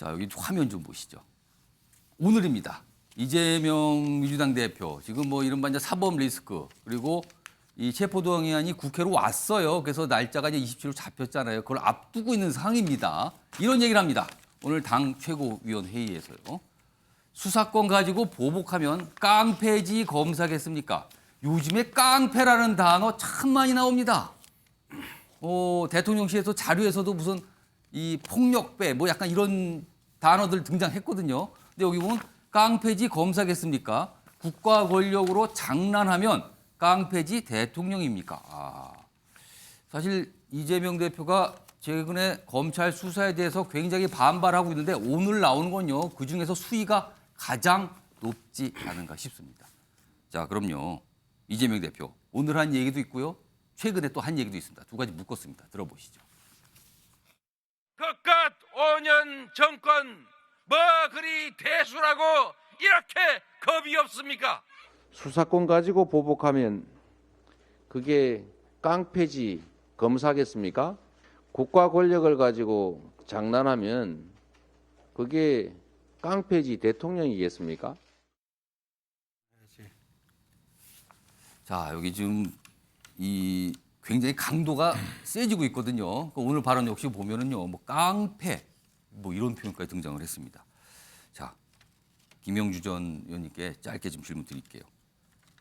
자, 여기 화면 좀 보시죠. 오늘입니다. 이재명 민주당 대표 지금 뭐 이른바 이제 사법 리스크 그리고 이 체포동의안이 국회로 왔어요. 그래서 날짜가 이제 27일 잡혔잖아요. 그걸 앞두고 있는 상황입니다. 이런 얘기를 합니다. 오늘 당 최고위원 회의에서요. 수사권 가지고 보복하면 깡패지 검사겠습니까? 요즘에 깡패라는 단어 참 많이 나옵니다. 대통령실에서 자료에서도 무슨 이 폭력배 뭐 약간 이런 단어들 등장했거든요. 근데 여기 보면 깡패지 검사겠습니까? 국가 권력으로 장난하면 깡패지 대통령입니까? 사실 이재명 대표가 최근에 검찰 수사에 대해서 굉장히 반발하고 있는데 오늘 나오는 건요. 그중에서 수위가 가장 높지 않은가 싶습니다. 자, 그럼요. 이재명 대표 오늘 한 얘기도 있고요. 최근에 또 한 얘기도 있습니다. 두 가지 묶었습니다. 들어보시죠. 그깟 5년 정권 뭐 그리 대수라고 이렇게 겁이 없습니까? 수사권 가지고 보복하면 그게 깡패지 검사겠습니까? 국가 권력을 가지고 장난하면 그게 깡패지 대통령이겠습니까? 자, 여기 지금 이 굉장히 강도가 세지고 있거든요. 오늘 발언 역시 보면은요, 뭐 깡패 뭐 이런 표현까지 등장을 했습니다. 자, 김영주 전 의원님께 짧게 좀 질문 드릴게요.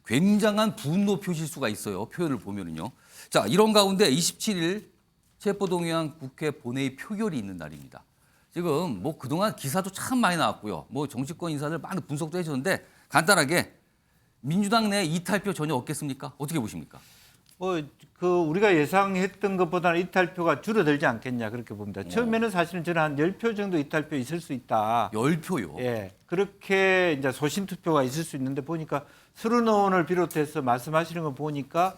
굉장한 분노 표실수가 있어요. 표현을 보면은요. 자, 이런 가운데 27일 체포동의안 국회 본회의 표결이 있는 날입니다. 지금 뭐 그동안 기사도 참 많이 나왔고요. 뭐 정치권 인사들 많은 분석도 해주셨는데 간단하게 민주당 내 이탈표 전혀 없겠습니까? 어떻게 보십니까? 우리가 예상했던 것보다는 이탈표가 줄어들지 않겠냐 그렇게 봅니다. 처음에는 사실은 저는 한 10표 정도 이탈표 있을 수 있다. 10표요? 예. 그렇게 이제 소신 투표가 있을 수 있는데 보니까 서른 의원을 비롯해서 말씀하시는 거 보니까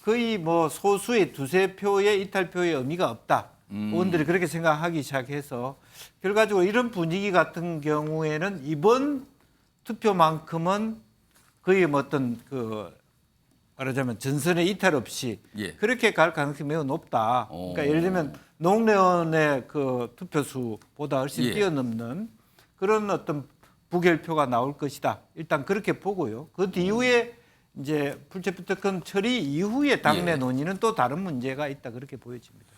거의 뭐 소수의 두세 표의 이탈표의 의미가 없다. 의원들이 그렇게 생각하기 시작해서 결과적으로 이런 분위기 같은 경우에는 이번 투표만큼은 거의 뭐 어떤 말하자면 전선의 이탈 없이 그렇게 갈 가능성이 매우 높다. 그러니까 예를 들면 노웅래원의 그 투표수보다 훨씬 뛰어넘는 그런 어떤 부결표가 나올 것이다. 일단 그렇게 보고요. 그 뒤후에 이제 불체포 특권 처리 이후에 당내 논의는 또 다른 문제가 있다. 그렇게 보여집니다.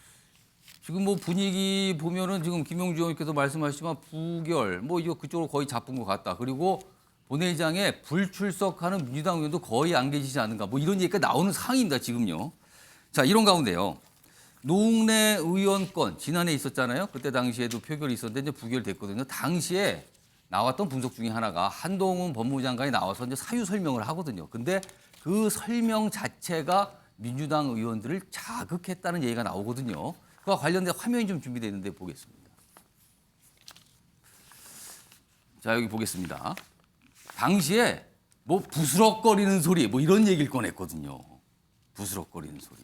지금 뭐 분위기 보면은 지금 김영주 의원께서 말씀하시지만 부결 뭐 이거 그쪽으로 거의 잡은 것 같다. 그리고 본회의장에 불출석하는 민주당 의원도 거의 안 계시지 않은가 뭐 이런 얘기가 나오는 상황입니다. 지금요. 자, 이런 가운데요. 노웅래 의원 건 지난해 있었잖아요. 그때 당시에도 표결이 있었는데 이제 부결됐거든요. 당시에 나왔던 분석 중에 하나가 한동훈 법무부 장관이 나와서 이제 사유 설명을 하거든요. 근데 그 설명 자체가 민주당 의원들을 자극했다는 얘기가 나오거든요. 그와 관련된 화면이 좀 준비되어 있는데 보겠습니다. 자, 여기 보겠습니다. 당시에 뭐 부스럭거리는 소리 뭐 이런 얘기를 꺼냈거든요. 부스럭거리는 소리.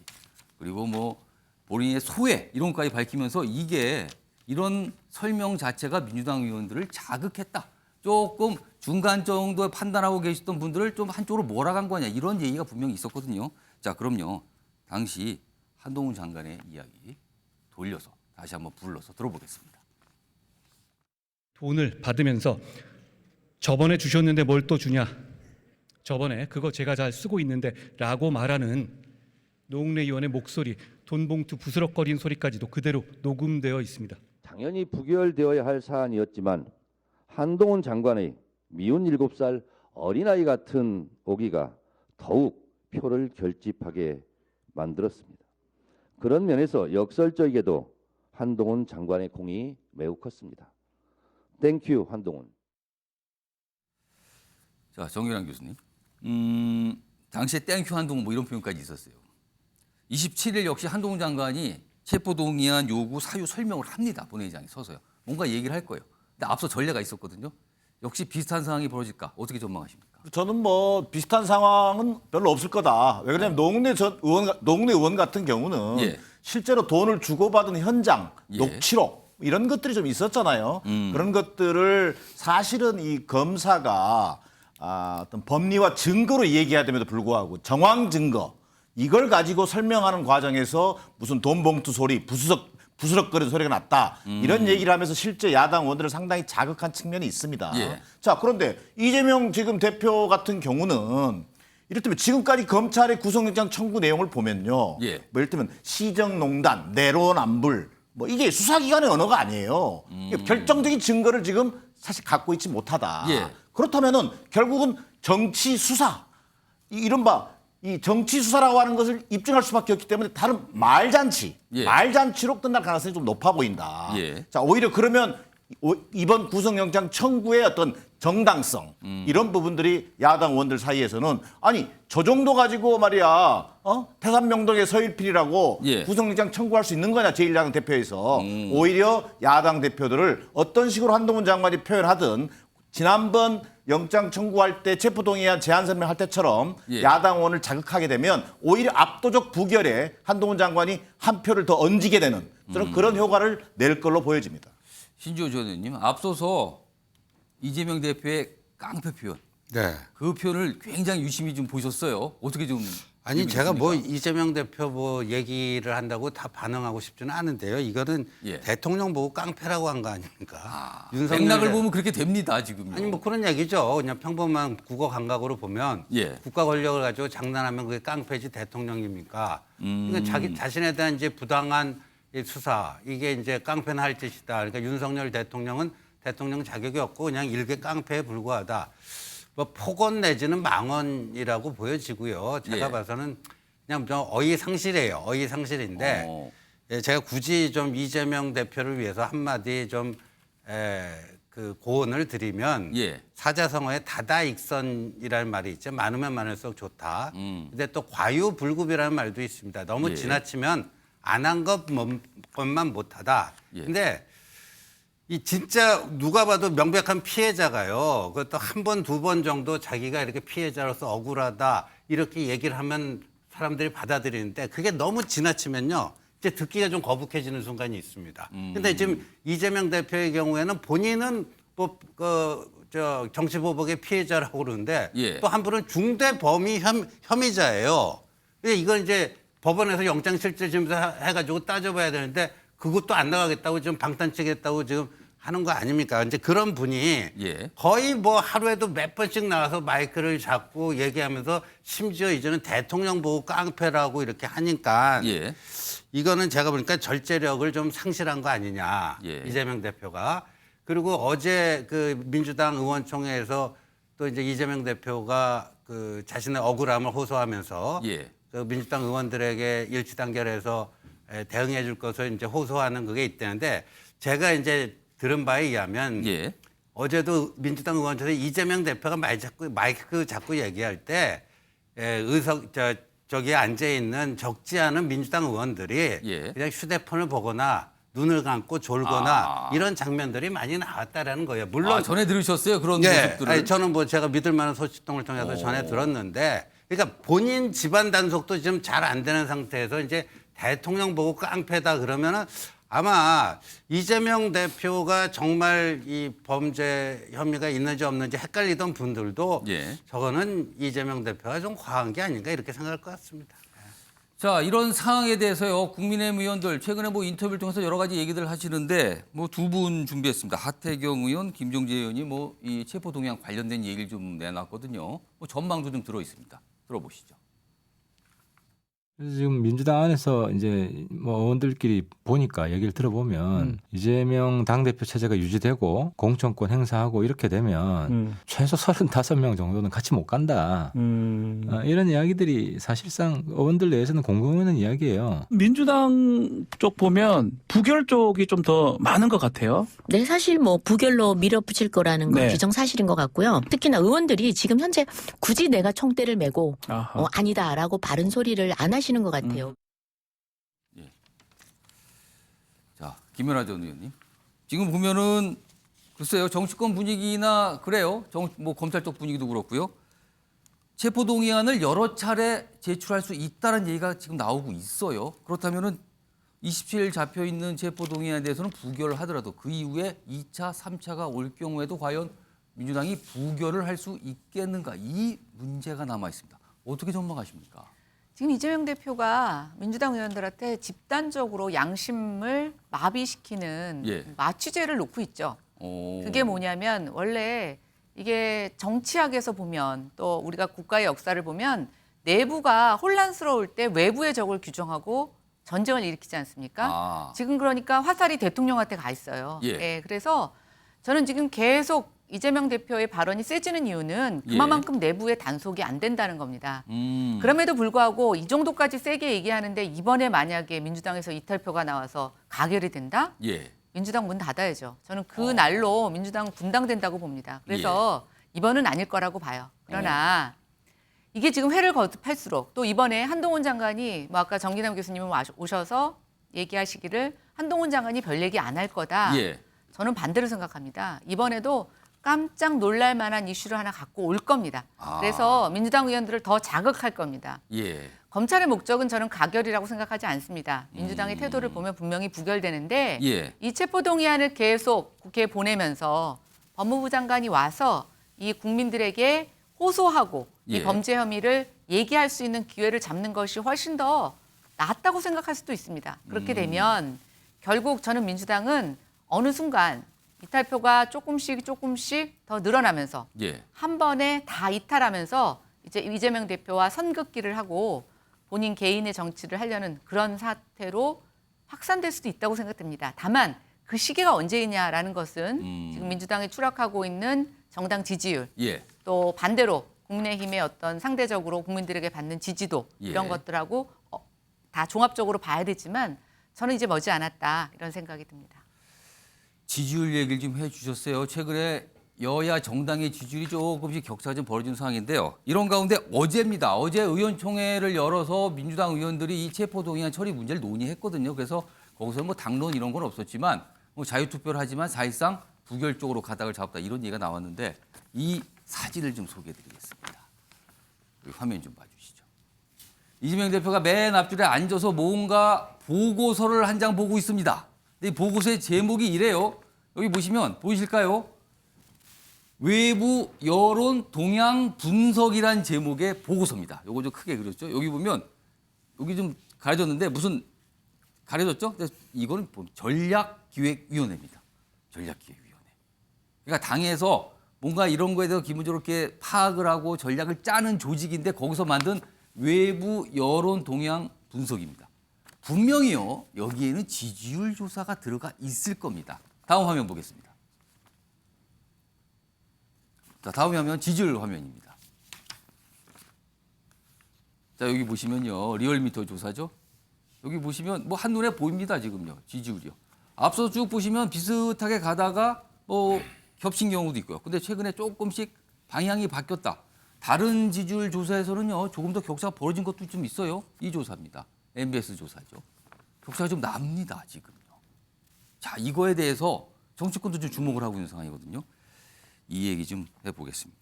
그리고 뭐 본인의 소외 이런 것까지 밝히면서 이게 이런 설명 자체가 민주당 의원들을 자극했다. 조금 중간 정도에 판단하고 계셨던 분들을 좀 한쪽으로 몰아간 거냐 이런 얘기가 분명히 있었거든요. 자, 그럼요. 당시 한동훈 장관의 이야기 돌려서 다시 한번 불러서 들어보겠습니다. 돈을 받으면서 저번에 주셨는데 뭘 또 주냐? 저번에 그거 제가 잘 쓰고 있는데 라고 말하는 노웅래 의원의 목소리, 돈봉투 부스럭거리는 소리까지도 그대로 녹음되어 있습니다. 당연히 부결되어야 할 사안이었지만 한동훈 장관의 미운 7살 어린아이 같은 오기가 더욱 표를 결집하게 만들었습니다. 그런 면에서 역설적이게도 한동훈 장관의 공이 매우 컸습니다. 땡큐 한동훈. 자, 정기란 교수님. 당시에 땡큐 한동훈 뭐 이런 표현까지 있었어요. 27일 역시 한동훈 장관이 체포동의안 요구 사유 설명을 합니다. 본회의장에 서서요. 뭔가 얘기를 할 거예요. 근데 앞서 전례가 있었거든요. 역시 비슷한 상황이 벌어질까? 어떻게 전망하십니까? 저는 뭐 비슷한 상황은 별로 없을 거다. 왜 그러냐면 노웅래 의원 같은 경우는 실제로 돈을 주고받은 현장, 녹취록 이런 것들이 좀 있었잖아요. 그런 것들을 사실은 이 검사가 어떤 법리와 증거로 얘기해야 됨에도 불구하고 정황 증거 이걸 가지고 설명하는 과정에서 무슨 돈 봉투 소리, 부스럭거리는 소리가 났다. 이런 얘기를 하면서 실제 야당 의원들을 상당히 자극한 측면이 있습니다. 예. 자, 그런데 이재명 지금 대표 같은 경우는 이를테면 지금까지 검찰의 구속영장 청구 내용을 보면요. 예. 뭐 이를테면 시정농단, 내로남불 뭐 이게 수사기관의 언어가 아니에요. 결정적인 증거를 지금 사실 갖고 있지 못하다. 예. 그렇다면은 결국은 정치 수사 이른바 이 정치 수사라고 하는 것을 입증할 수밖에 없기 때문에 다른 말잔치, 예. 말잔치로 끝날 가능성이 좀 높아 보인다. 예. 자, 오히려 그러면 이번 구속영장 청구의 어떤 정당성 이런 부분들이 야당 의원들 사이에서는 아니 저 정도 가지고 말이야 태산명동의 서일필이라고 예. 구속영장 청구할 수 있는 거냐 제1야당 대표에서 오히려 야당 대표들을 어떤 식으로 한동훈 장관이 표현하든 지난번 영장 청구할 때 체포동의안 제안 설명할 때처럼 예. 야당 의원을 자극하게 되면 오히려 압도적 부결에 한동훈 장관이 한 표를 더 얹게 되는 저는 그런 효과를 낼 걸로 보여집니다. 신지호 전 의원님, 앞서서 이재명 대표의 깡패 표현, 네. 그 표현을 굉장히 유심히 좀 보셨어요. 어떻게 좀 아니 제가 읽으셨습니까? 뭐 이재명 대표 뭐 얘기를 한다고 다 반응하고 싶지는 않은데요. 이거는 예. 대통령 보고 깡패라고 한 거 아닙니까? 맥락을 보면 그렇게 됩니다 지금요. 아니 뭐 그런 얘기죠. 그냥 평범한 국어 감각으로 보면 예. 국가 권력을 가지고 장난하면 그게 깡패지 대통령입니까? 그러니까 자기 자신에 대한 이제 부당한 이 수사 이게 이제 깡패는 할 짓이다. 그러니까 윤석열 대통령은 대통령 자격이 없고 그냥 일개 깡패에 불과하다. 뭐 폭언 내지는 망언이라고 보여지고요. 제가 예. 봐서는 그냥 좀 어이상실이에요. 어이상실인데 예, 제가 굳이 좀 이재명 대표를 위해서 한마디 좀 그 고언을 드리면 예. 사자성어에 다다익선이라는 말이 있죠. 많으면 많을수록 좋다. 근데 또 과유불급이라는 말도 있습니다. 너무 예. 지나치면 안 한 것만 못하다. 예. 근데 이 진짜 누가 봐도 명백한 피해자가요. 그것도 한 번, 두 번 정도 자기가 이렇게 피해자로서 억울하다 이렇게 얘기를 하면 사람들이 받아들이는데 그게 너무 지나치면요. 이제 듣기가 좀 거북해지는 순간이 있습니다. 근데 지금 이재명 대표의 경우에는 본인은 뭐, 정치보복의 피해자라고 그러는데 예. 또 한 분은 중대 범위 혐의자예요. 근데 이건 이제 법원에서 영장실질심사 해가지고 따져봐야 되는데 그것도 안 나가겠다고 지금 방탄치겠다고 지금 하는 거 아닙니까? 이제 그런 분이 예. 거의 뭐 하루에도 몇 번씩 나와서 마이크를 잡고 얘기하면서 심지어 이제는 대통령 보고 깡패라고 이렇게 하니까 예. 이거는 제가 보니까 절제력을 좀 상실한 거 아니냐. 예. 이재명 대표가. 그리고 어제 그 민주당 의원총회에서 또 이제 이재명 대표가 그 자신의 억울함을 호소하면서 예. 그 민주당 의원들에게 일치단결해서 대응해 줄 것을 이제 호소하는 그게 있다는데 제가 이제 들은 바에 의하면 예. 어제도 민주당 의원들이 이재명 대표가 마이크 잡고 얘기할 때 저기에 앉아 있는 적지 않은 민주당 의원들이 예. 그냥 휴대폰을 보거나 눈을 감고 졸거나 이런 장면들이 많이 나왔다라는 거예요. 물론 전에 들으셨어요 그런 예, 모습들을. 아니, 저는 뭐 제가 믿을 만한 소식통을 통해서 전해 들었는데, 그러니까 본인 집안 단속도 지금 잘 안 되는 상태에서 이제 대통령 보고 깡패다 그러면은 아마 이재명 대표가 정말 이 범죄 혐의가 있는지 없는지 헷갈리던 분들도 예. 저거는 이재명 대표가 좀 과한 게 아닌가 이렇게 생각할 것 같습니다. 자, 이런 상황에 대해서요. 국민의힘 의원들 최근에 뭐 인터뷰를 통해서 여러 가지 얘기들 하시는데 뭐 두 분 준비했습니다. 하태경 의원, 김종재 의원이 뭐 이 체포 동의안 관련된 얘기를 좀 내놨거든요. 뭐 전망도 좀 들어 있습니다. 들어보시죠. 그래서 지금 민주당 안에서 이제 뭐 의원들끼리 보니까 얘기를 들어보면 이재명 당대표 체제가 유지되고 공천권 행사하고 이렇게 되면 최소 35명 정도는 같이 못 간다. 이런 이야기들이 사실상 의원들 내에서는 공공연한 이야기예요. 민주당 쪽 보면 부결 쪽이 좀 더 많은 것 같아요. 네, 사실 뭐 부결로 밀어붙일 거라는 건 네. 기정사실인 것 같고요. 특히나 의원들이 지금 현재 굳이 내가 총대를 메고 아하. 아니다라고 바른 소리를 안 하시는 것 같아요. 자, 김연아 전 의원님. 지금 보면은 글쎄요. 정치권 분위기나 그래요. 뭐 검찰 쪽 분위기도 그렇고요. 체포 동의안을 여러 차례 제출할 수 있다는 얘기가 지금 나오고 있어요. 그렇다면은 27일 잡혀 있는 체포 동의안에 대해서는 부결을 하더라도 그 이후에 2차, 3차가 올 경우에도 과연 민주당이 부결을 할 수 있겠는가? 이 문제가 남아 있습니다. 어떻게 전망하십니까? 지금 이재명 대표가 민주당 의원들한테 집단적으로 양심을 마비시키는 예. 마취제를 놓고 있죠. 오. 그게 뭐냐면 원래 이게 정치학에서 보면 또 우리가 국가의 역사를 보면 내부가 혼란스러울 때 외부의 적을 규정하고 전쟁을 일으키지 않습니까? 아. 지금 그러니까 화살이 대통령한테 가 있어요. 예. 그래서 저는 지금 계속 이재명 대표의 발언이 세지는 이유는 예. 그만큼 내부의 단속이 안 된다는 겁니다. 그럼에도 불구하고 이 정도까지 세게 얘기하는데 이번에 만약에 민주당에서 이탈표가 나와서 가결이 된다? 예. 민주당 문 닫아야죠. 저는 그 날로 민주당 분당된다고 봅니다. 그래서 예. 이번은 아닐 거라고 봐요. 그러나 이게 지금 회를 거듭할수록 또 이번에 한동훈 장관이 뭐 아까 정기남 교수님은 오셔서 얘기하시기를 한동훈 장관이 별 얘기 안 할 거다. 예. 저는 반대로 생각합니다. 이번에도 깜짝 놀랄 만한 이슈를 하나 갖고 올 겁니다. 아. 그래서 민주당 의원들을 더 자극할 겁니다. 예. 검찰의 목적은 저는 가결이라고 생각하지 않습니다. 민주당의 태도를 보면 분명히 부결되는데 예. 이 체포동의안을 계속 국회에 보내면서 법무부 장관이 와서 이 국민들에게 호소하고 예. 이 범죄 혐의를 얘기할 수 있는 기회를 잡는 것이 훨씬 더 낫다고 생각할 수도 있습니다. 그렇게 되면 결국 저는 민주당은 어느 순간 이탈표가 조금씩 더 늘어나면서 예. 한 번에 다 이탈하면서 이제 이재명 대표와 선긋기를 하고 본인 개인의 정치를 하려는 그런 사태로 확산될 수도 있다고 생각됩니다. 다만 그 시기가 언제이냐라는 것은 지금 민주당이 추락하고 있는 정당 지지율 예. 또 반대로 국민의힘의 어떤 상대적으로 국민들에게 받는 지지도 이런 예. 것들하고 다 종합적으로 봐야 되지만 저는 이제 머지않았다 이런 생각이 듭니다. 지지율 얘기를 좀 해주셨어요. 최근에 여야 정당의 지지율이 조금씩 격차가 좀 벌어진 상황인데요. 이런 가운데 어제입니다. 어제 의원총회를 열어서 민주당 의원들이 이 체포동의안 처리 문제를 논의했거든요. 그래서 거기서 뭐 당론 이런 건 없었지만 뭐 자유투표를 하지만 사실상 부결 쪽으로 가닥을 잡았다 이런 얘기가 나왔는데 이 사진을 좀 소개해드리겠습니다. 여기 화면 좀 봐주시죠. 이재명 대표가 맨 앞줄에 앉아서 뭔가 보고서를 한 장 보고 있습니다. 근데 이 보고서의 제목이 이래요. 여기 보시면 보이실까요? 외부 여론 동향 분석이란 제목의 보고서입니다. 요거 좀 크게 그렸죠. 여기 보면 여기 좀 가려졌는데 무슨 가려졌죠? 이거는 전략기획위원회입니다. 전략기획위원회. 그러니까 당에서 뭔가 이런 거에 대해서 기본적으로 이렇게 파악을 하고 전략을 짜는 조직인데 거기서 만든 외부 여론 동향 분석입니다. 분명히요. 여기에는 지지율 조사가 들어가 있을 겁니다. 다음 화면 보겠습니다. 자, 다음 화면 지지율 화면입니다. 자, 여기 보시면요. 리얼미터 조사죠. 여기 보시면 뭐 한눈에 보입니다. 지금요. 지지율이요. 앞서 쭉 보시면 비슷하게 가다가 뭐 겹친 경우도 있고요. 근데 최근에 조금씩 방향이 바뀌었다. 다른 지지율 조사에서는요. 조금 더 격차가 벌어진 것도 좀 있어요. 이 조사입니다. MBS 조사죠. 격차가 좀 납니다. 지금요. 자, 이거에 대해서 정치권도 좀 주목을 하고 있는 상황이거든요. 이 얘기 좀 해보겠습니다.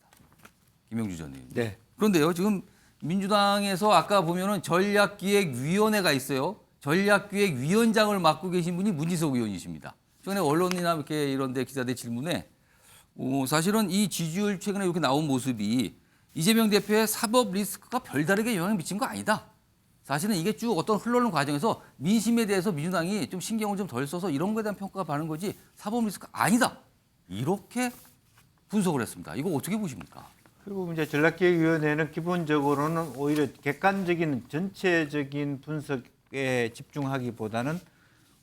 김영주 전 의원님. 네. 그런데요, 지금 민주당에서 아까 보면은 전략기획위원회가 있어요. 전략기획위원장을 맡고 계신 분이 문희석 의원이십니다. 최근에 언론이나 이렇게 이런데 기자들 질문에 사실은 이 지지율 최근에 이렇게 나온 모습이 이재명 대표의 사법 리스크가 별다르게 영향을 미친 거 아니다. 사실은 이게 쭉 어떤 흘러오는 과정에서 민심에 대해서 민주당이 좀 신경을 좀 덜 써서 이런 거에 대한 평가가 받는 거지 사법 리스크가 아니다. 이렇게 분석을 했습니다. 이거 어떻게 보십니까? 그리고 이제 전략기획위원회는 기본적으로는 오히려 객관적인 전체적인 분석에 집중하기보다는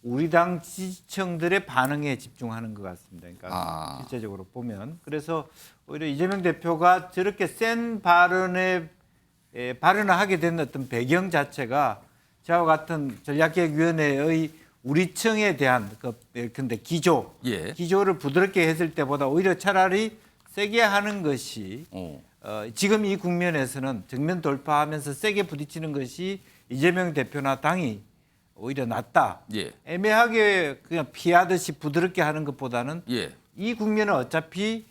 우리 당 지지층들의 반응에 집중하는 것 같습니다. 그러니까 실제적으로 보면 그래서 오히려 이재명 대표가 저렇게 센 발언을 하게 된 어떤 배경 자체가 저와 같은 전략기획위원회의 우리 층에 대한 근데 기조를 부드럽게 했을 때보다 오히려 차라리 세게 하는 것이 지금 이 국면에서는 정면 돌파하면서 세게 부딪히는 것이 이재명 대표나 당이 오히려 낫다. 예. 애매하게 그냥 피하듯이 부드럽게 하는 것보다는 예. 이 국면은 어차피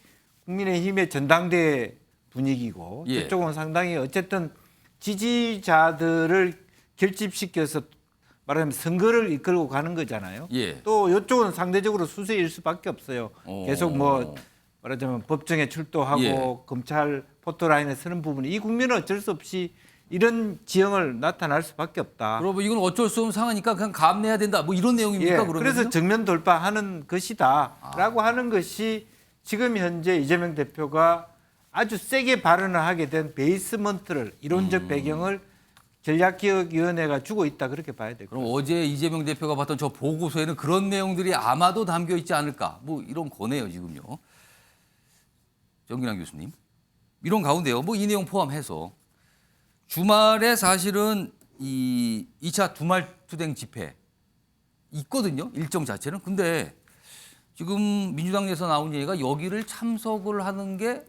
국민의힘의 전당대회 분위기고 예. 저쪽은 상당히 어쨌든 지지자들을 결집시켜서 말하자면 선거를 이끌고 가는 거잖아요. 예. 또 이쪽은 상대적으로 수세일 수밖에 없어요. 계속 뭐 말하자면 법정에 출두하고 예. 검찰 포토라인에 서는 부분이 이 국면은 어쩔 수 없이 이런 지형을 나타날 수밖에 없다. 그러면 이건 어쩔 수 없는 상황이니까 그냥 감내해야 된다. 뭐 이런 내용입니까? 예, 그러면 그래서 정면 돌파하는 것이다라고 하는 것이 지금 현재 이재명 대표가 아주 세게 발언을 하게 된 베이스먼트를 이론적 배경을 전략기획위원회가 주고 있다 그렇게 봐야 될 그럼 거예요. 어제 이재명 대표가 봤던 저 보고서에는 그런 내용들이 아마도 담겨 있지 않을까? 뭐 이런 거네요, 지금요. 정기남 교수님. 이런 가운데요. 뭐 이 내용 포함해서 주말에 사실은 이 2차 두말투쟁 집회 있거든요. 일정 자체는. 근데 지금 민주당 내에서 나온 얘기가 여기를 참석을 하는 게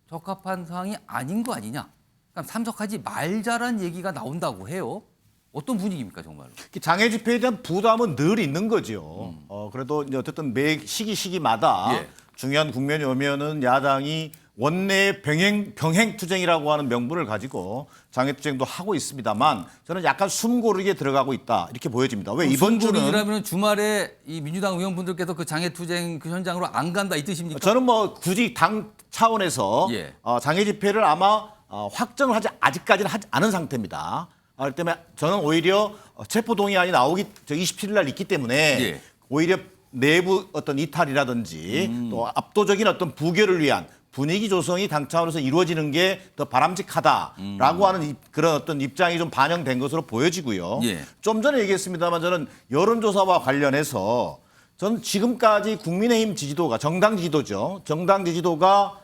적합한 상황이 아닌 거 아니냐. 그러니까 참석하지 말자란 얘기가 나온다고 해요. 어떤 분위기입니까, 정말로? 장애 집회에 대한 부담은 늘 있는 거죠. 그래도 이제 어쨌든 매 시기마다 예. 중요한 국면이 오면은 야당이 원내 병행 투쟁이라고 하는 명분을 가지고 장애 투쟁도 하고 있습니다만 저는 약간 숨고르게 들어가고 있다 이렇게 보여집니다. 왜 이번 주는 이라면 주말에 이 민주당 의원분들께서 그 장애 투쟁 그 현장으로 안 간다 이 뜻입니까? 저는 뭐 굳이 당 차원에서 예. 장애 집회를 아마 확정을 아직까지는 하지 않은 상태입니다. 그렇기 때문에 저는 오히려 체포 동의안이 나오기 27일 날 있기 때문에 예. 오히려 내부 어떤 이탈이라든지 또 압도적인 어떤 부결을 위한 분위기 조성이 당 차원에서 이루어지는 게 더 바람직하다라고 하는 그런 어떤 입장이 좀 반영된 것으로 보여지고요. 예. 좀 전에 얘기했습니다만 저는 여론조사와 관련해서 저는 지금까지 국민의힘 지지도가 정당 지지도죠. 정당 지지도가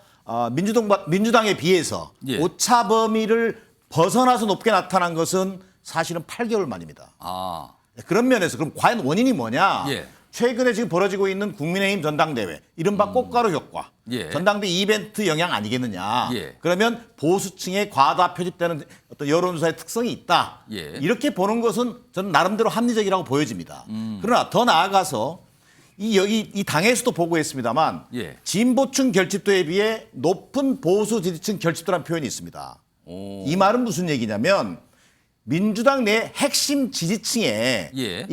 민주당에 비해서 예. 오차 범위를 벗어나서 높게 나타난 것은 사실은 8개월 만입니다. 아, 그런 면에서 그럼 과연 원인이 뭐냐? 예. 최근에 지금 벌어지고 있는 국민의힘 전당대회, 이른바 꽃가루 효과, 예. 전당대 이벤트 영향 아니겠느냐? 예. 그러면 보수층에 과다 표집되는 어떤 여론조사의 특성이 있다. 예. 이렇게 보는 것은 저는 나름대로 합리적이라고 보여집니다. 그러나 더 나아가서 이 당에서도 보고했습니다만 예. 진보층 결집도에 비해 높은 보수 지지층 결집도라는 표현이 있습니다. 오. 이 말은 무슨 얘기냐면 민주당 내 핵심 지지층에 예.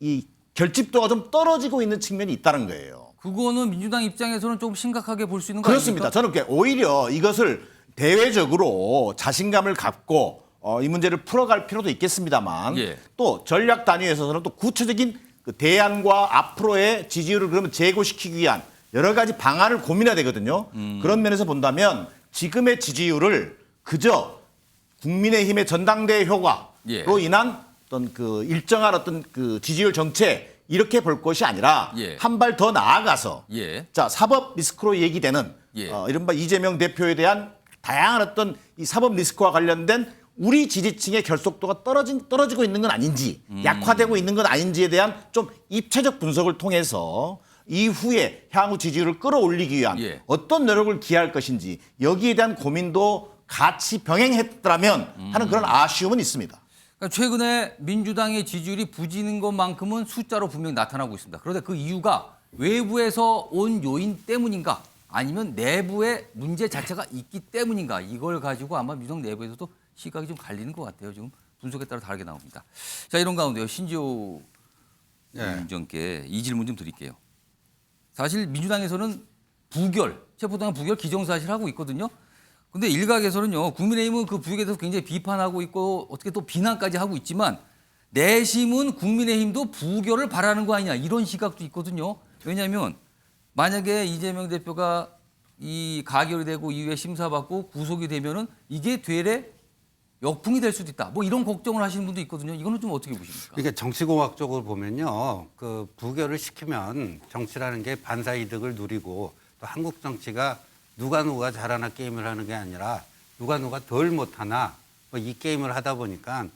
이 결집도가 좀 떨어지고 있는 측면이 있다는 거예요. 그거는 민주당 입장에서는 좀 심각하게 볼 수 있는 거 그렇습니다. 아닙니까? 저는 오히려 이것을 대외적으로 자신감을 갖고 이 문제를 풀어갈 필요도 있겠습니다만 예. 또 전략 단위에서는 또 구체적인 그 대안과 앞으로의 지지율을 그러면 제고시키기 위한 여러 가지 방안을 고민해야 되거든요. 그런 면에서 본다면 지금의 지지율을 그저 국민의힘의 전당대회 효과로 예. 인한 어떤 그 일정한 어떤 그 지지율 정책 이렇게 볼 것이 아니라 예. 한 발 더 나아가서 예. 자 사법 리스크로 얘기되는 예. 이른바 이재명 대표에 대한 다양한 어떤 이 사법 리스크와 관련된 우리 지지층의 결속도가 떨어지고 있는 건 아닌지 약화되고 있는 건 아닌지에 대한 좀 입체적 분석을 통해서 이후에 향후 지지율을 끌어올리기 위한 예. 어떤 노력을 기할 것인지 여기에 대한 고민도 같이 병행했더라면 하는 그런 아쉬움은 있습니다. 그러니까 최근에 민주당의 지지율이 부지는 것만큼은 숫자로 분명히 나타나고 있습니다. 그런데 그 이유가 외부에서 온 요인 때문인가 아니면 내부의 문제 자체가 있기 때문인가 이걸 가지고 아마 민주당 내부에서도 시각이 좀 갈리는 것 같아요. 지금 분석에 따라 다르게 나옵니다. 자, 이런 가운데요. 신지호 위원장께 이 질문 좀 드릴게요. 사실 민주당에서는 체포동의안 부결 기정사실하고 있거든요. 근데 일각에서는요, 국민의힘은 그 부역에 대해서 굉장히 비판하고 있고 어떻게 또 비난까지 하고 있지만 내심은 국민의힘도 부결을 바라는 거 아니냐 이런 시각도 있거든요. 왜냐하면 만약에 이재명 대표가 이 가결이 되고 이후에 심사받고 구속이 되면은 이게 되레 역풍이 될 수도 있다. 뭐 이런 걱정을 하시는 분도 있거든요. 이거는 좀 어떻게 보십니까? 이게 정치공학적으로 보면요, 그 부결을 시키면 정치라는 게 반사 이득을 누리고 또 한국 정치가 누가 잘하나 게임을 하는 게 아니라 누가 덜 못하나 뭐 이 게임을 하다 보니까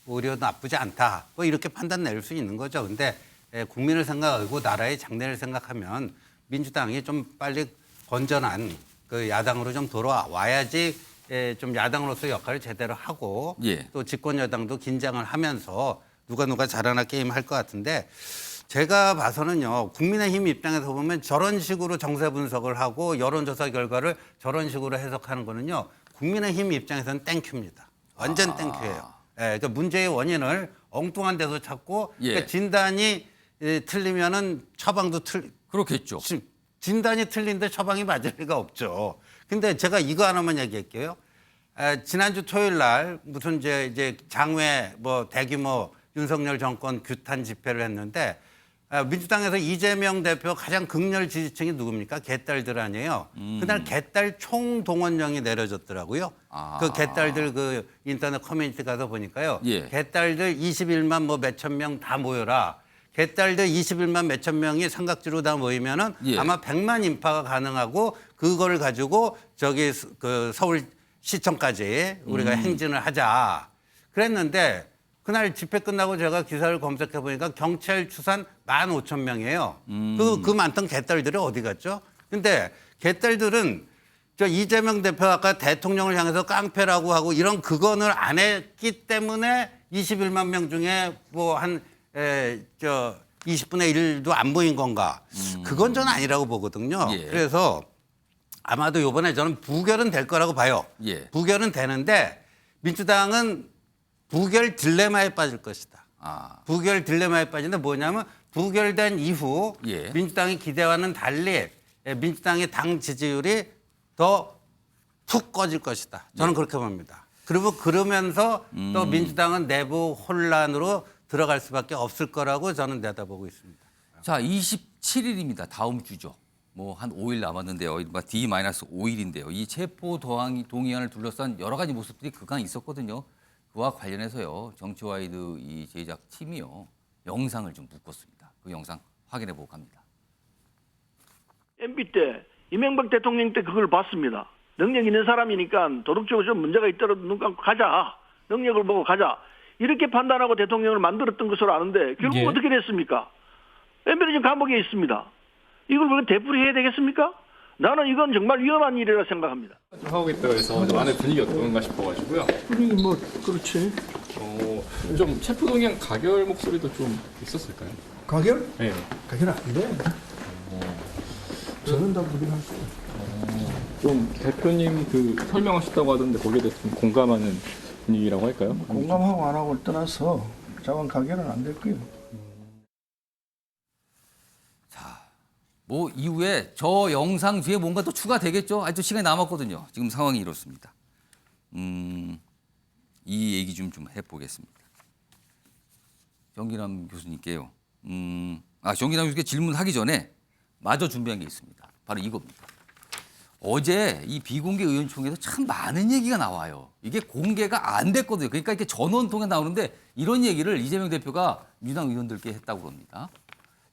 오히려 나쁘지 않다. 뭐 이렇게 판단 내릴 수 있는 거죠. 근데 국민을 생각하고 나라의 장래를 생각하면 민주당이 좀 빨리 건전한 그 야당으로 좀 돌아와야지 좀 야당으로서 역할을 제대로 하고 예. 또 집권 여당도 긴장을 하면서 누가 잘하나 게임 할 것 같은데 제가 봐서는요, 국민의힘 입장에서 보면 저런 식으로 정세 분석을 하고 여론조사 결과를 저런 식으로 해석하는 거는요, 국민의힘 입장에서는 땡큐입니다. 완전 땡큐예요. 그러니까 문제의 원인을 엉뚱한 데서 찾고 예. 그러니까 진단이 틀리면은 처방도 그렇겠죠. 진단이 틀린데 처방이 맞을 리가 없죠. 근데 제가 이거 하나만 얘기할게요. 지난주 토요일 날 무슨 이제 장외 뭐 대규모 윤석열 정권 규탄 집회를 했는데 민주당에서 이재명 대표 가장 극렬 지지층이 누굽니까? 개딸들 아니에요. 그날 개딸 총동원령이 내려졌더라고요. 그 개딸들 그 인터넷 커뮤니티 가서 보니까요. 예. 개딸들 21만 뭐 몇천 명 다 모여라. 개딸들 21만 몇천 명이 삼각지로 다 모이면은 예. 아마 100만 인파가 가능하고 그거를 가지고 저기 그 서울시청까지 우리가 행진을 하자. 그랬는데 그날 집회 끝나고 제가 기사를 검색해 보니까 경찰 추산 15,000명이에요. 그 많던 개딸들이 어디 갔죠? 근데 개딸들은 저 이재명 대표 아까 대통령을 향해서 깡패라고 하고 이런 그건을 안 했기 때문에 21만 명 중에 뭐 한 20분의 1도 안 모인 건가? 그건 전 아니라고 보거든요. 예. 그래서 아마도 이번에 저는 부결은 될 거라고 봐요. 예. 부결은 되는데 민주당은 부결 딜레마에 빠질 것이다. 부결 딜레마에 빠지는데 뭐냐면 부결된 이후 예. 민주당의 기대와는 달리 민주당의 당 지지율이 더 푹 꺼질 것이다. 저는 그렇게 봅니다. 그리고 그러면서 또 민주당은 내부 혼란으로 들어갈 수밖에 없을 거라고 저는 내다보고 있습니다. 자, 27일입니다. 다음 주죠. 뭐 한 5일 남았는데요. D-5일인데요. 이 체포 동의안을 둘러싼 여러 가지 모습들이 그간 있었거든요. 그와 관련해서요. 정치와이드 이 제작 팀이요. 영상을 좀 묶었습니다. 그 영상 확인해 보고 갑니다. MB 때 이명박 대통령 때 그걸 봤습니다. 능력 있는 사람이니까 도덕적으로 좀 문제가 있더라도 눈 감고 가자. 능력을 보고 가자. 이렇게 판단하고 대통령을 만들었던 것으로 아는데 결국 예. 어떻게 됐습니까? MB는 지금 감옥에 있습니다. 이걸 왜 되풀이해야 되겠습니까? 나는 이건 정말 위험한 일이라 생각합니다. 하고 있다고 해서 안에 분위기 어떤가 싶어가지고요. 분위기 뭐 그렇지. 좀 체포동의안 가결 목소리도 좀 있었을까요? 가결? 네. 가결 안 돼. 저는 다 무리할 거예요. 좀 대표님 그 설명하셨다고 하던데 거기에 대해서 좀 공감하는 분위기라고 할까요? 공감하고 안 하고를 떠나서 자원 가결은 안 될 거예요. 뭐 이후에 저 영상 뒤에 뭔가 또 추가되겠죠. 아직도 시간이 남았거든요. 지금 상황이 이렇습니다. 이 얘기 좀 해보겠습니다. 정기남 교수님께요. 정기남 교수께 질문하기 전에 마저 준비한 게 있습니다. 바로 이겁니다. 어제 이 비공개 의원총회에서 참 많은 얘기가 나와요. 이게 공개가 안 됐거든요. 그러니까 이렇게 전원 통해 나오는데 이런 얘기를 이재명 대표가 민주당 의원들께 했다고 그럽니다.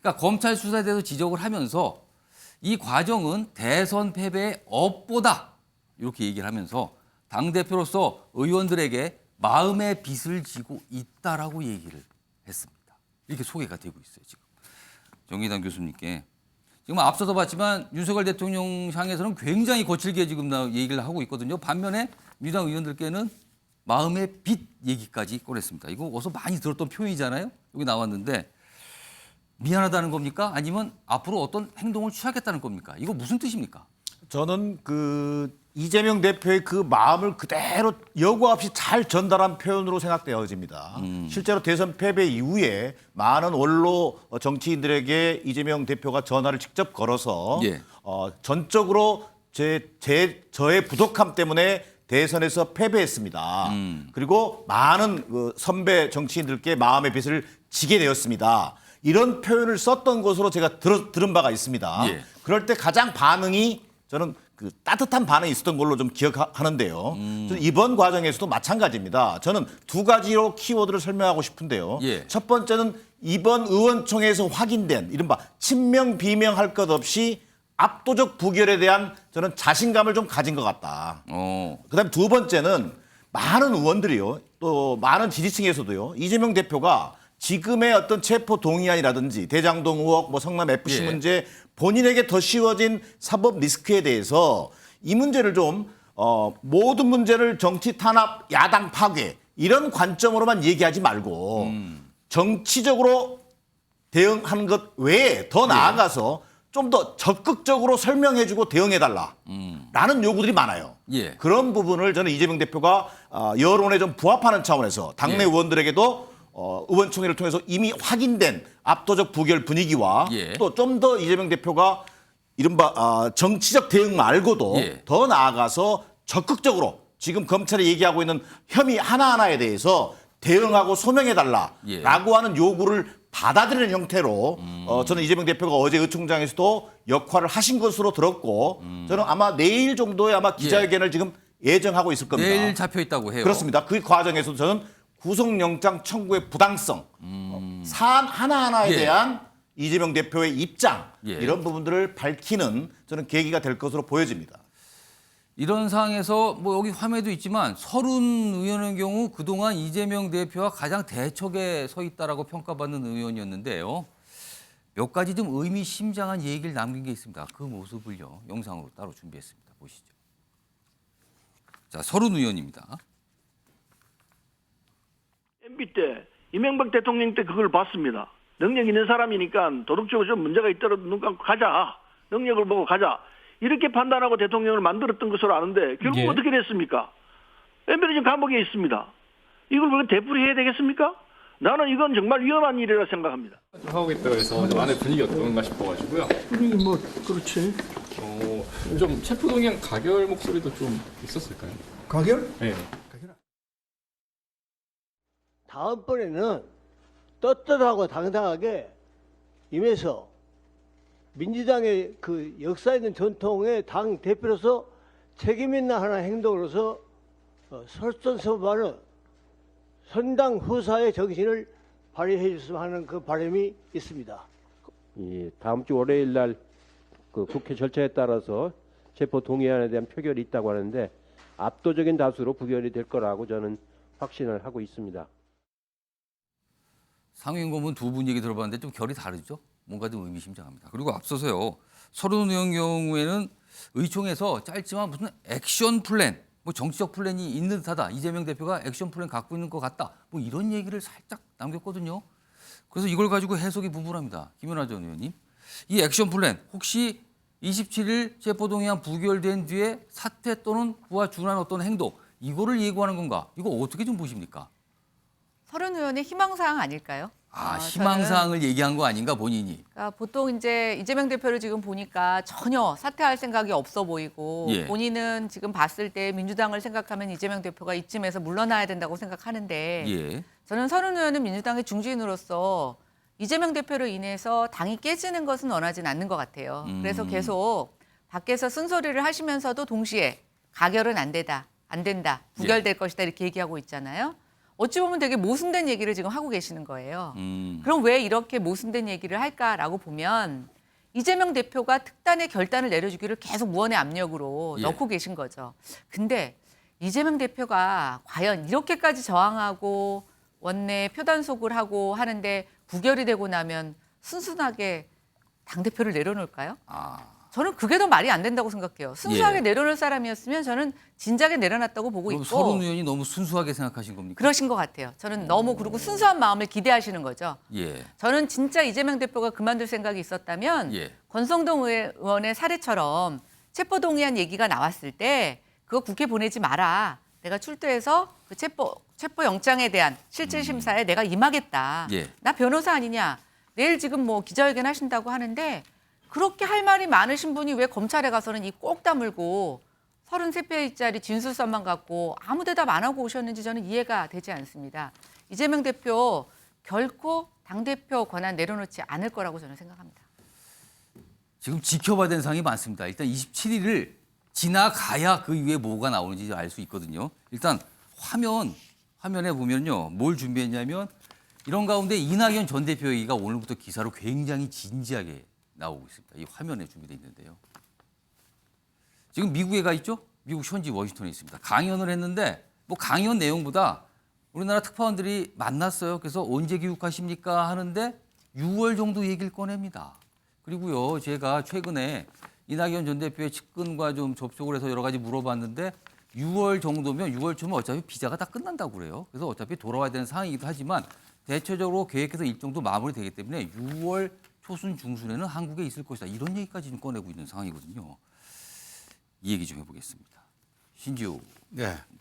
그러니까 검찰 수사에 대해서 지적을 하면서 이 과정은 대선 패배의 업보다 이렇게 얘기를 하면서 당대표로서 의원들에게 마음의 빚을 지고 있다라고 얘기를 했습니다. 이렇게 소개가 되고 있어요, 지금. 정기남 교수님께. 지금 앞서도 봤지만 윤석열 대통령 향해서는 굉장히 거칠게 지금 얘기를 하고 있거든요. 반면에 민주당 의원들께는 마음의 빚 얘기까지 꺼냈습니다. 이거 어서 많이 들었던 표현이잖아요. 여기 나왔는데 미안하다는 겁니까? 아니면 앞으로 어떤 행동을 취하겠다는 겁니까? 이거 무슨 뜻입니까? 저는 그 이재명 대표의 그 마음을 그대로 여과 없이 잘 전달한 표현으로 생각되어집니다. 실제로 대선 패배 이후에 많은 원로 정치인들에게 이재명 대표가 전화를 직접 걸어서 예. 전적으로 저의 부족함 때문에 대선에서 패배했습니다. 그리고 많은 그 선배 정치인들께 마음의 빚을 지게 되었습니다. 이런 표현을 썼던 것으로 제가 들은 바가 있습니다. 예. 그럴 때 가장 반응이 저는 그 따뜻한 반응이 있었던 걸로 좀 기억하는데요. 이번 과정에서도 마찬가지입니다. 저는 두 가지로 키워드를 설명하고 싶은데요. 예. 첫 번째는 이번 의원총회에서 확인된 이른바 친명 비명할 것 없이 압도적 부결에 대한 저는 자신감을 좀 가진 것 같다. 그다음에 두 번째는 많은 의원들이요, 또 많은 지지층에서도요, 이재명 대표가 지금의 어떤 체포 동의안이라든지 대장동 의혹, 뭐 성남 FC 예. 문제, 본인에게 더 씌워진 사법 리스크에 대해서 이 문제를 좀 모든 문제를 정치 탄압, 야당 파괴 이런 관점으로만 얘기하지 말고 정치적으로 대응하는 것 외에 더 나아가서 좀 더 적극적으로 설명해주고 대응해달라라는 요구들이 많아요. 예. 그런 부분을 저는 이재명 대표가 여론에 좀 부합하는 차원에서 당내 예. 의원들에게도 의원총회를 통해서 이미 확인된 압도적 부결 분위기와 예. 또 좀 더 이재명 대표가 이른바 정치적 대응 말고도 예. 더 나아가서 적극적으로 지금 검찰이 얘기하고 있는 혐의 하나하나에 대해서 대응하고 소명해달라라고 하는 요구를 받아들이는 형태로 저는 이재명 대표가 어제 의총장에서도 역할을 하신 것으로 들었고 저는 아마 내일 정도에 아마 기자회견을 지금 예정하고 있을 겁니다. 내일 잡혀 있다고 해요. 그렇습니다. 그 과정에서 저는 구속영장 청구의 부당성, 사안 하나하나에 대한 이재명 대표의 입장 이런 부분들을 밝히는 저는 계기가 될 것으로 보여집니다. 이런 상황에서 뭐 여기 화면에도 있지만 서른 의원의 경우 그동안 이재명 대표와 가장 대척에 서 있다라고 평가받는 의원이었는데요. 몇 가지 좀 의미심장한 얘기를 남긴 게 있습니다. 그 모습을요 영상으로 따로 준비했습니다. 보시죠. 자, 서른 의원입니다. MB 때 이명박 대통령 때 그걸 봤습니다. 능력 있는 사람이니까 도덕적으로 좀 문제가 있더라도 눈 감고 가자. 능력을 보고 가자. 이렇게 판단하고 대통령을 만들었던 것으로 아는데 결국 어떻게 됐습니까? MB는 지금 감옥에 있습니다. 이걸 왜 되풀이해야 되겠습니까? 나는 이건 정말 위험한 일이라 생각합니다. 하고 있다고 해서 좀 안에 분위기 어떤가 싶어가지고요. 분위기 뭐 그렇지. 좀 체포동의안 가결 목소리도 좀 있었을까요? 가결? 네. 다음번에는 떳떳하고 당당하게 임해서 민주당의 그 역사 있는 전통의 당 대표로서 책임 있는 하나 행동으로서 설전서발은 선당 후사의 정신을 발휘해 줬으면 하는 그 바람이 있습니다. 다음 주 월요일 날 그 국회 절차에 따라서 체포 동의안에 대한 표결이 있다고 하는데 압도적인 다수로 부결이 될 거라고 저는 확신을 하고 있습니다. 상임고문 두 분 얘기 들어봤는데 좀 결이 다르죠? 뭔가 좀 의미심장합니다. 그리고 앞서서요. 서른 의원 경우에는 의총에서 짧지만 무슨 액션 플랜, 뭐 정치적 플랜이 있는 듯하다. 이재명 대표가 액션 플랜 갖고 있는 것 같다. 뭐 이런 얘기를 살짝 남겼거든요. 그래서 이걸 가지고 해석이 분분합니다. 김연아 전 의원님. 이 액션 플랜 혹시 27일 체포동의안 부결된 뒤에 사퇴 또는 그와 준한 어떤 행동 이거를 예고하는 건가? 이거 어떻게 좀 보십니까? 서른 의원의 희망사항 아닐까요? 희망사항을 얘기한 거 아닌가 본인이. 그러니까 보통 이제 이재명 대표를 지금 보니까 전혀 사퇴할 생각이 없어 보이고 본인은 지금 봤을 때 민주당을 생각하면 이재명 대표가 이쯤에서 물러나야 된다고 생각하는데 저는 서른 의원은 민주당의 중진으로서 이재명 대표로 인해서 당이 깨지는 것은 원하진 않는 것 같아요. 그래서 계속 밖에서 쓴소리를 하시면서도 동시에 가결은 안 된다, 부결될 것이다 이렇게 얘기하고 있잖아요. 어찌 보면 되게 모순된 얘기를 지금 하고 계시는 거예요. 그럼 왜 이렇게 모순된 얘기를 할까라고 보면 이재명 대표가 특단의 결단을 내려주기를 계속 무언의 압력으로 넣고 계신 거죠. 근데 이재명 대표가 과연 이렇게까지 저항하고 원내 표단속을 하고 하는데 부결이 되고 나면 순순하게 당대표를 내려놓을까요? 저는 그게 더 말이 안 된다고 생각해요. 순수하게 내려놓을 사람이었으면 저는 진작에 내려놨다고 보고 그럼 있고. 서른 의원이 너무 순수하게 생각하신 겁니까? 그러신 것 같아요. 저는 너무 그리고 순수한 마음을 기대하시는 거죠. 저는 진짜 이재명 대표가 그만둘 생각이 있었다면 권성동 의원의 사례처럼 체포동의안 얘기가 나왔을 때 그거 국회 보내지 마라. 내가 출두해서 그 체포영장에 대한 실질 심사에 내가 임하겠다. 나 변호사 아니냐. 내일 지금 뭐 기자회견 하신다고 하는데 그렇게 할 말이 많으신 분이 왜 검찰에 가서는 이 꼭 다물고 33페이지짜리 진술서만 갖고 아무 대답 안 하고 오셨는지 저는 이해가 되지 않습니다. 이재명 대표 결코 당대표 권한 내려놓지 않을 거라고 저는 생각합니다. 지금 지켜봐야 되는 사항이 많습니다. 일단 27일을 지나가야 그 이후에 뭐가 나오는지 알 수 있거든요. 일단 화면에 보면요. 뭘 준비했냐면 이런 가운데 이낙연 전 대표 얘기가 오늘부터 기사로 굉장히 진지하게 나오고 있습니다. 이 화면에 준비되어 있는데요. 지금 미국에 가 있죠? 미국 현지 워싱턴에 있습니다. 강연을 했는데 뭐 강연 내용보다 우리나라 특파원들이 만났어요. 그래서 언제 귀국하십니까 하는데 6월 정도 얘기를 꺼냅니다. 그리고요, 제가 최근에 이낙연 전 대표의 측근과 좀 접촉을 해서 여러 가지 물어봤는데 6월 정도면 6월 초면 어차피 비자가 다 끝난다고 그래요. 그래서 어차피 돌아와야 되는 상황이기도 하지만 대체적으로 계획해서 일정도 마무리되기 때문에 6월 초순 중순에는 한국에 있을 것이다. 이런 얘기까지 좀 꺼내고 있는 상황이거든요. 이 얘기 좀 해보겠습니다. 신지호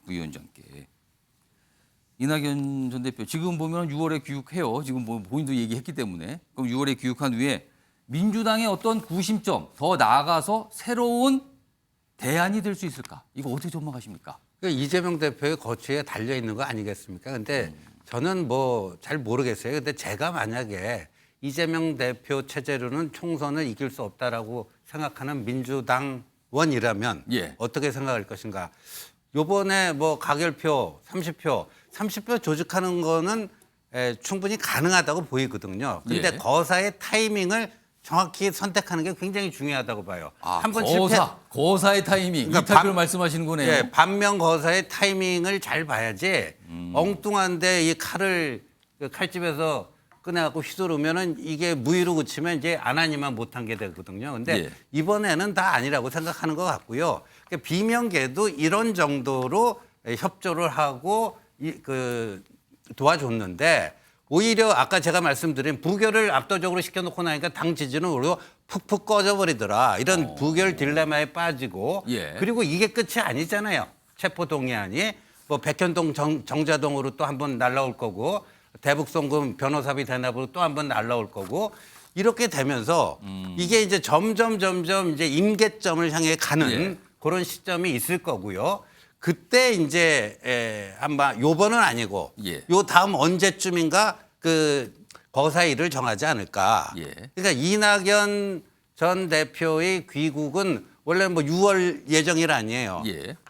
부위원장께. 이낙연 전 대표 지금 보면 6월에 귀국해요. 지금 뭐 본인도 얘기했기 때문에. 그럼 6월에 귀국한 후에 민주당의 어떤 구심점 더 나아가서 새로운 대안이 될 수 있을까? 이거 어떻게 전망하십니까? 이재명 대표의 거취에 달려 있는 거 아니겠습니까? 근데 저는 뭐 잘 모르겠어요. 근데 제가 만약에 이재명 대표 체제로는 총선을 이길 수 없다라고 생각하는 민주당원이라면 어떻게 생각할 것인가? 요번에 뭐 가결표 30표 조직하는 거는 충분히 가능하다고 보이거든요. 근데 거사의 타이밍을 정확히 선택하는 게 굉장히 중요하다고 봐요. 한번 거사의 타이밍, 그러니까 이탈표를 말씀하시는 거네요. 예, 반면 거사의 타이밍을 잘 봐야지 엉뚱한데 이 칼을 칼집에서 꺼내갖고 휘두르면은 이게 무위로 그치면 이제 안 하니만 못한 게 되거든요. 근데 이번에는 다 아니라고 생각하는 것 같고요. 그러니까 비명계도 이런 정도로 협조를 하고 도와줬는데 오히려 아까 제가 말씀드린 부결을 압도적으로 시켜놓고 나니까 당 지지는 오히려 푹푹 꺼져버리더라. 이런 부결 딜레마에 빠지고 그리고 이게 끝이 아니잖아요. 체포동의안이 뭐 백현동 정자동으로 또 한번 날라올 거고 대북송금 변호사비 대납으로 또 한번 날라올 거고 이렇게 되면서 이게 이제 점점 이제 임계점을 향해 가는 그런 시점이 있을 거고요. 그때 이제 아마 요번은 아니고 요 다음 언제쯤인가 그 거사일을 정하지 않을까. 그러니까 이낙연 전 대표의 귀국은 원래 뭐 6월 예정일 아니에요.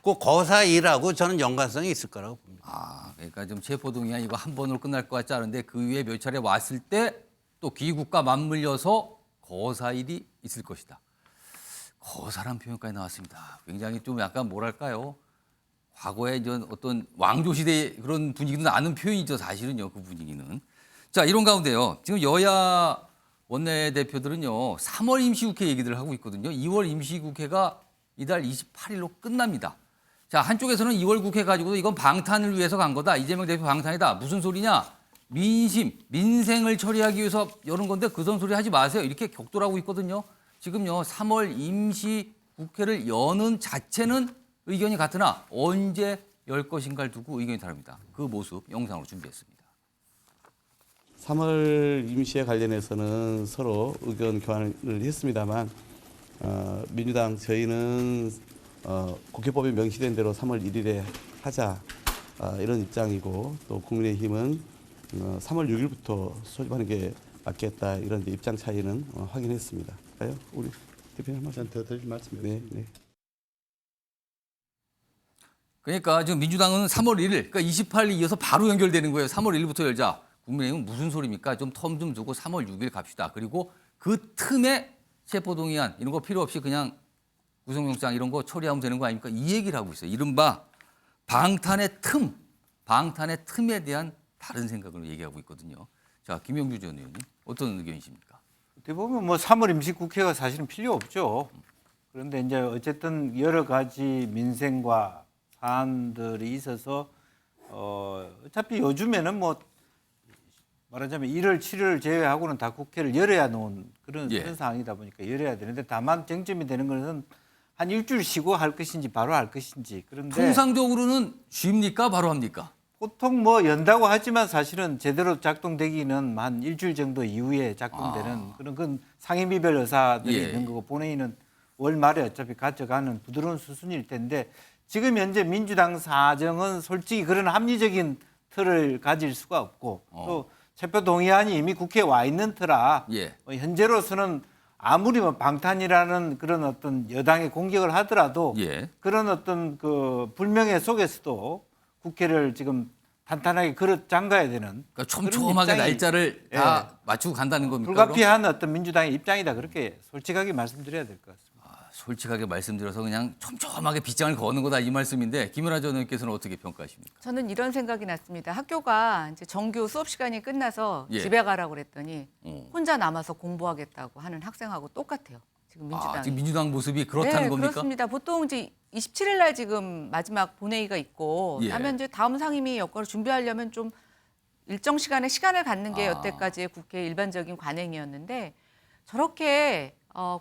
그 거사일하고 저는 연관성이 있을 거라고 봅니다. 그러니까 좀 체포동의안 이거 한 번으로 끝날 것 같지 않은데 그 위에 몇 차례 왔을 때 또 귀국과 맞물려서 거사일이 있을 것이다. 거사란 표현까지 나왔습니다. 굉장히 좀 약간 뭐랄까요. 과거에 이런 어떤 왕조시대 그런 분위기도 나는 표현이죠. 사실은요. 그 분위기는. 자, 이런 가운데요. 지금 여야 원내대표들은요. 3월 임시국회 얘기들을 하고 있거든요. 2월 임시국회가 이달 28일로 끝납니다. 자, 한쪽에서는 2월 국회 가지고도 이건 방탄을 위해서 간 거다. 이재명 대표 방탄이다. 무슨 소리냐. 민생을 처리하기 위해서 여는 건데 그런 소리 하지 마세요. 이렇게 격돌하고 있거든요. 지금요. 3월 임시국회를 여는 자체는 의견이 같으나 언제 열 것인가를 두고 의견이 다릅니다. 그 모습 영상으로 준비했습니다. 3월 임시에 관련해서는 서로 의견 교환을 했습니다만 민주당 저희는 국회법에 명시된 대로 3월 1일에 하자 이런 입장이고 또 국민의힘은 3월 6일부터 소집하는 게 맞겠다 이런 입장 차이는 확인했습니다. 우리 대표님 한 말씀 더 드릴 말씀이요. 네. 그러니까 지금 민주당은 3월 1일, 그러니까 28일 이어서 바로 연결되는 거예요. 3월 1일부터 열자. 국민의힘은 무슨 소리입니까? 좀 텀 좀 두고 3월 6일 갑시다. 그리고 그 틈에 체포동의안 이런 거 필요 없이 그냥 구속영장 이런 거 처리하면 되는 거 아닙니까? 이 얘기를 하고 있어요. 이른바 방탄의 틈에 대한 다른 생각을 얘기하고 있거든요. 자, 김영주 전 의원님 어떤 의견이십니까? 어떻게 보면 뭐 3월 임시국회가 사실은 필요 없죠. 그런데 이제 어쨌든 여러 가지 민생과 사안들이 있어서 어차피 요즘에는 뭐 말하자면 1월, 7월 제외하고는 다 국회를 열어야 놓은 그런 상황이다 보니까 열어야 되는데 다만 쟁점이 되는 것은 한 일주일 쉬고 할 것인지 바로 할 것인지. 그런데 통상적으로는 쉽니까? 바로 합니까? 보통 뭐 연다고 하지만 사실은 제대로 작동되기는 한 일주일 정도 이후에 작동되는 그런 상임위별 의사들이 있는 거고 본회의는 월 말에 어차피 가져가는 부드러운 수순일 텐데 지금 현재 민주당 사정은 솔직히 그런 합리적인 틀을 가질 수가 없고 또 체포동의안이 이미 국회에 와 있는 터라 현재로서는 아무리 뭐 방탄이라는 그런 어떤 여당의 공격을 하더라도 그런 어떤 그 불명예 속에서도 국회를 지금 탄탄하게 그릇 잠가야 되는 그러니까 촘촘하게 날짜를 다 맞추고 간다는 겁니까? 불가피한 그럼? 어떤 민주당의 입장이다. 그렇게 솔직하게 말씀드려야 될 것 같습니다. 솔직하게 말씀드려서 그냥 촘촘하게 빗장을 거는 거다 이 말씀인데 김연아 전 의원께서는 어떻게 평가하십니까? 저는 이런 생각이 났습니다. 학교가 이제 정규 수업 시간이 끝나서 집에 가라고 그랬더니 혼자 남아서 공부하겠다고 하는 학생하고 똑같아요. 지금 민주당. 지금 민주당 모습이 그렇다는 겁니까? 그렇습니다. 보통 이제 27일 날 지금 마지막 본회의가 있고 하면 이제 다음 상임위 여건을 준비하려면 좀 일정 시간에 시간을 갖는 게 여태까지의 국회의 일반적인 관행이었는데 저렇게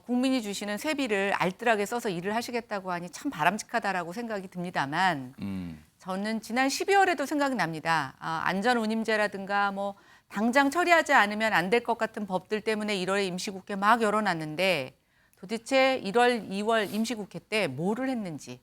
국민이 주시는 세비를 알뜰하게 써서 일을 하시겠다고 하니 참 바람직하다라고 생각이 듭니다만 저는 지난 12월에도 생각이 납니다. 안전운임제라든가 뭐 당장 처리하지 않으면 안 될 것 같은 법들 때문에 1월에 임시국회 막 열어놨는데 도대체 1월, 2월 임시국회 때 뭐를 했는지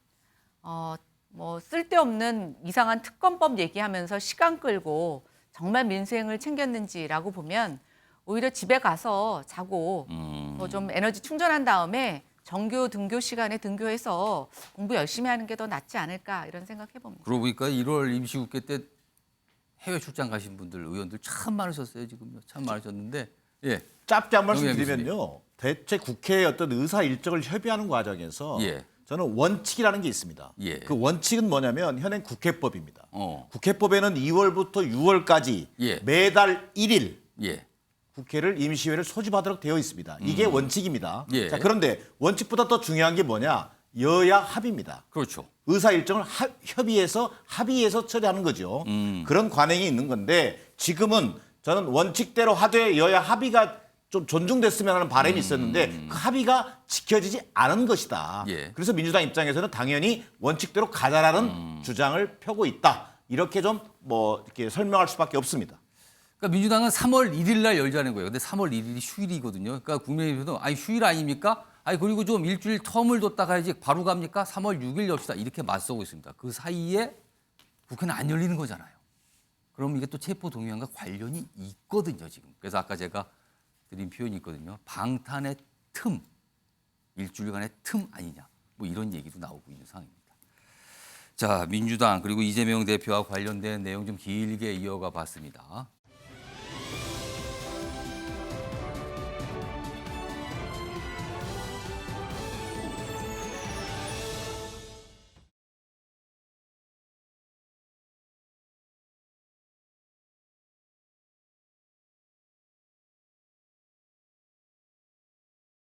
뭐 쓸데없는 이상한 특검법 얘기하면서 시간 끌고 정말 민생을 챙겼는지라고 보면 오히려 집에 가서 자고 뭐 좀 에너지 충전한 다음에 정교 등교 시간에 등교해서 공부 열심히 하는 게 더 낫지 않을까 이런 생각해 봅니다. 그러고 보니까 1월 임시국회 때 해외 출장 가신 분들 의원들 참 많으셨어요 지금요. 참 많으셨는데 예. 짧게 한 말씀 정의연 드리면요. 대체 국회의 어떤 의사 일정을 협의하는 과정에서 예. 저는 원칙이라는 게 있습니다. 예. 그 원칙은 뭐냐면 현행 국회법입니다. 국회법에는 2월부터 6월까지 예. 매달 1일 예. 국회를 임시회를 소집하도록 되어 있습니다. 이게 원칙입니다. 예. 자, 그런데 원칙보다 더 중요한 게 뭐냐? 여야 합의입니다. 그렇죠. 의사 일정을 합의해서 처리하는 거죠. 그런 관행이 있는 건데 지금은 저는 원칙대로 하되 여야 합의가 좀 존중됐으면 하는 바람이 있었는데 그 합의가 지켜지지 않은 것이다. 예. 그래서 민주당 입장에서는 당연히 원칙대로 가자라는 주장을 펴고 있다. 이렇게 좀 뭐 이렇게 설명할 수밖에 없습니다. 그러니까 민주당은 3월 1일 날 열자는 거예요. 근데 3월 1일이 휴일이거든요. 그러니까 국민의힘에서도 아니 휴일 아닙니까? 아니 그리고 좀 일주일 텀을 뒀다 가야지 바로 갑니까? 3월 6일 엽시다. 이렇게 맞서고 있습니다. 그 사이에 국회는 안 열리는 거잖아요. 그럼 이게 또 체포동의안과 관련이 있거든요, 지금. 그래서 아까 제가 드린 표현이 있거든요. 방탄의 틈, 일주일간의 틈 아니냐. 뭐 이런 얘기도 나오고 있는 상황입니다. 자, 민주당 그리고 이재명 대표와 관련된 내용 좀 길게 이어가 봤습니다.